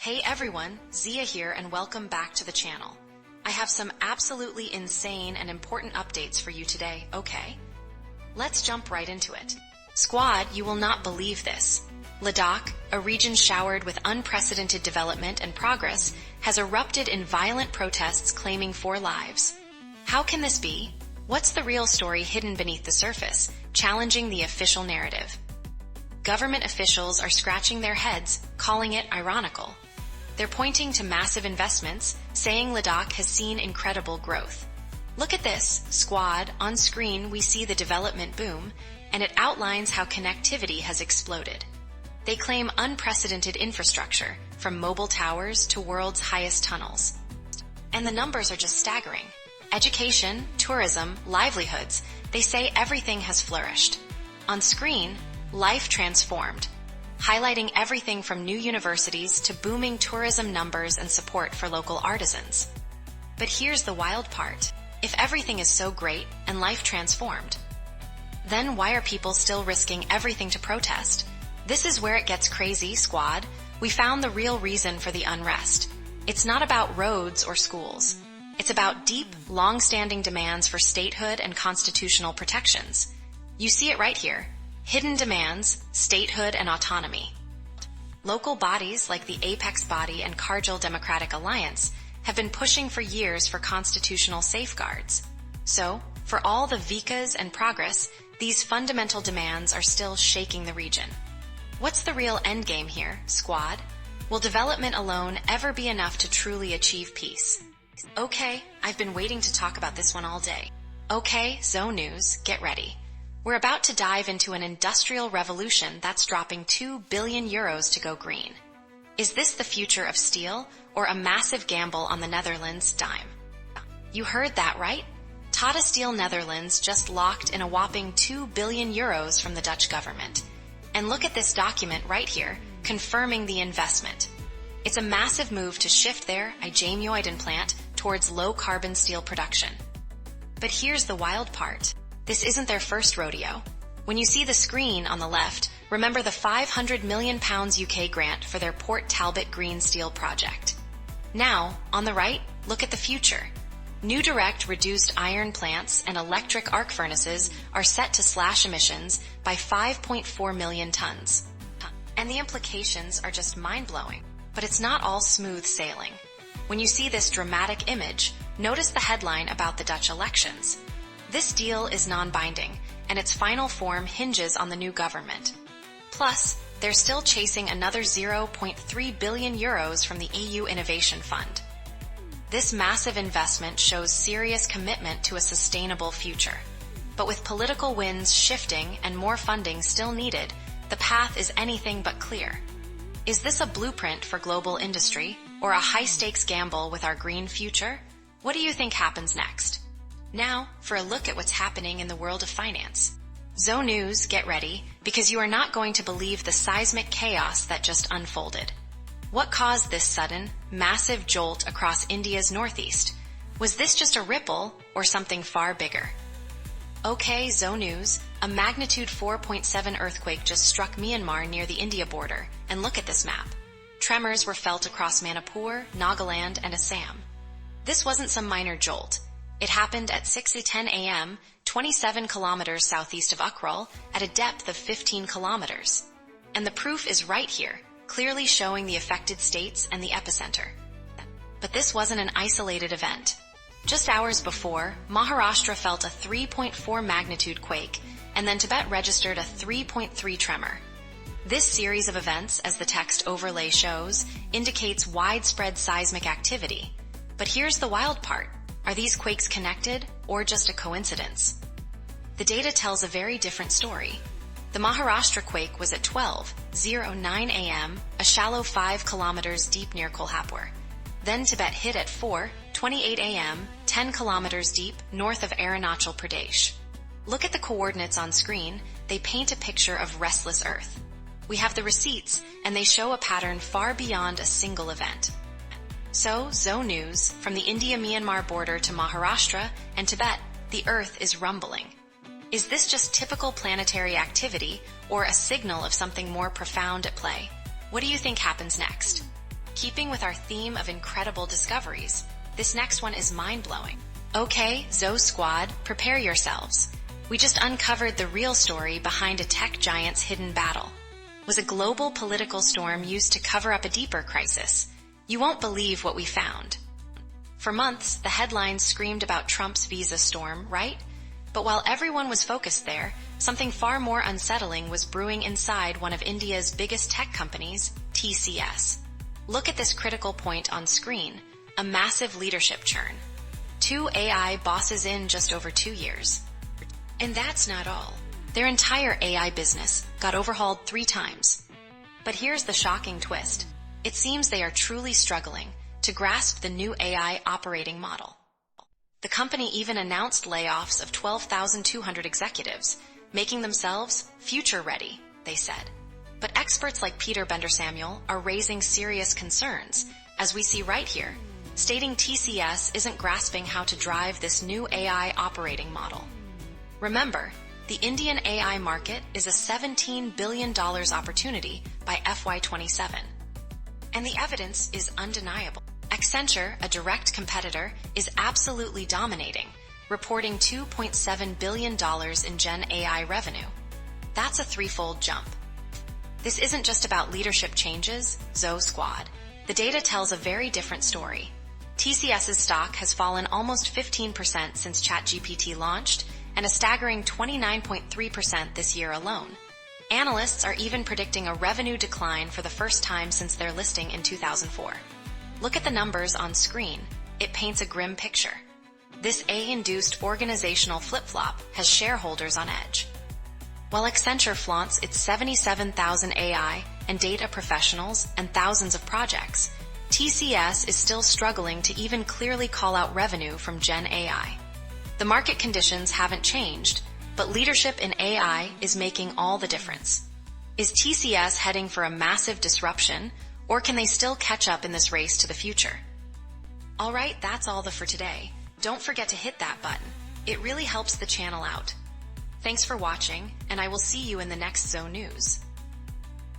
Hey everyone, Zia here and welcome back to the channel. I have some absolutely insane and important updates for you today, okay? Let's jump right into it. Squad, you will not believe this. Ladakh, a region showered with unprecedented development and progress, has erupted in violent protests claiming 4 lives. How can this be? What's the real story hidden beneath the surface, challenging the official narrative? Government officials are scratching their heads, calling it ironical. They're pointing to massive investments, saying Ladakh has seen incredible growth. Look at this, squad. On screen we see the development boom, and it outlines how connectivity has exploded. They claim unprecedented infrastructure, from mobile towers to world's highest tunnels. And the numbers are just staggering. Education, tourism, livelihoods, they say everything has flourished. On screen, life transformed, highlighting everything from new universities to booming tourism numbers and support for local artisans. But here's the wild part. If everything is so great and life transformed, then why are people still risking everything to protest? This is where it gets crazy, squad. We found the real reason for the unrest. It's not about roads or schools. It's about deep, long-standing demands for statehood and constitutional protections. You see it right here. Hidden demands, statehood and autonomy. Local bodies like the Apex Body and Kargil Democratic Alliance have been pushing for years for constitutional safeguards. So, for all the vikas and progress, these fundamental demands are still shaking the region. What's the real endgame here, squad? Will development alone ever be enough to truly achieve peace? Okay, I've been waiting to talk about this one all day. Okay, Zone News, get ready. We're about to dive into an industrial revolution that's dropping 2 billion euros to go green. Is this the future of steel or a massive gamble on the Netherlands' dime? You heard that right? Tata Steel Netherlands just locked in a whopping 2 billion euros from the Dutch government. And look at this document right here, confirming the investment. It's a massive move to shift their IJmuiden plant towards low-carbon steel production. But here's the wild part. This isn't their first rodeo. When you see the screen on the left, remember the £500 million UK grant for their Port Talbot green steel project. Now, on the right, look at the future. New direct reduced iron plants and electric arc furnaces are set to slash emissions by 5.4 million tons. And the implications are just mind-blowing. But it's not all smooth sailing. When you see this dramatic image, notice the headline about the Dutch elections. This deal is non-binding, and its final form hinges on the new government. Plus, they're still chasing another 0.3 billion euros from the EU Innovation Fund. This massive investment shows serious commitment to a sustainable future. But with political winds shifting and more funding still needed, the path is anything but clear. Is this a blueprint for global industry, or a high-stakes gamble with our green future? What do you think happens next? Now, for a look at what's happening in the world of finance. Zone News, get ready, because you are not going to believe the seismic chaos that just unfolded. What caused this sudden, massive jolt across India's northeast? Was this just a ripple, or something far bigger? Okay, Zone News, a magnitude 4.7 earthquake just struck Myanmar near the India border, and look at this map. Tremors were felt across Manipur, Nagaland, and Assam. This wasn't some minor jolt. It happened at 6:10 a.m., 27 kilometers southeast of Ukhrul, at a depth of 15 kilometers. And the proof is right here, clearly showing the affected states and the epicenter. But this wasn't an isolated event. Just hours before, Maharashtra felt a 3.4 magnitude quake, and then Tibet registered a 3.3 tremor. This series of events, as the text overlay shows, indicates widespread seismic activity. But here's the wild part. Are these quakes connected, or just a coincidence? The data tells a very different story. The Maharashtra quake was at 12:09 a.m., a shallow 5 kilometers deep near Kolhapur. Then Tibet hit at 4:28 a.m., 10 kilometers deep north of Arunachal Pradesh. Look at the coordinates on screen. They paint a picture of restless earth. We have the receipts, and they show a pattern far beyond a single event. So, Zone News, from the India-Myanmar border to Maharashtra and Tibet, the earth is rumbling. Is this just typical planetary activity, or a signal of something more profound at play? What do you think happens next? keeping with our theme of incredible discoveries, this next one is mind-blowing. Okay, Zoe Squad, prepare yourselves. We just uncovered the real story behind a tech giant's hidden battle. Was a global political storm used to cover up a deeper crisis? You won't believe what we found. For months, the headlines screamed about Trump's visa storm, right? But while everyone was focused there, something far more unsettling was brewing inside one of India's biggest tech companies, TCS. Look at this critical point on screen, a massive leadership churn. 2 AI bosses in just over 2 years. And that's not all. Their entire AI business got overhauled 3 times. But here's the shocking twist. It seems they are truly struggling to grasp the new AI operating model. The company even announced layoffs of 12,200 executives, making themselves future-ready, they said. But experts like Peter Bender-Samuel are raising serious concerns, as we see right here, stating TCS isn't grasping how to drive this new AI operating model. Remember, the Indian AI market is a $17 billion opportunity by FY27. And the evidence is undeniable. Accenture, a direct competitor, is absolutely dominating, reporting $2.7 billion in Gen AI revenue. That's a 3-fold jump. This isn't just about leadership changes, Zoe Squad. The data tells a very different story. TCS's stock has fallen almost 15% since ChatGPT launched, and a staggering 29.3% this year alone. Analysts are even predicting a revenue decline for the first time since their listing in 2004. Look at the numbers on screen. It paints a grim picture. This AI-induced organizational flip-flop has shareholders on edge. While Accenture flaunts its 77,000 AI and data professionals and thousands of projects, TCS is still struggling to even clearly call out revenue from Gen AI. The market conditions haven't changed, but leadership in AI is making all the difference. Is TCS heading for a massive disruption, or can they still catch up in this race to the future? Alright, that's all for today. Don't forget to hit that button. It really helps the channel out. Thanks for watching, and I will see you in the next Zoe News.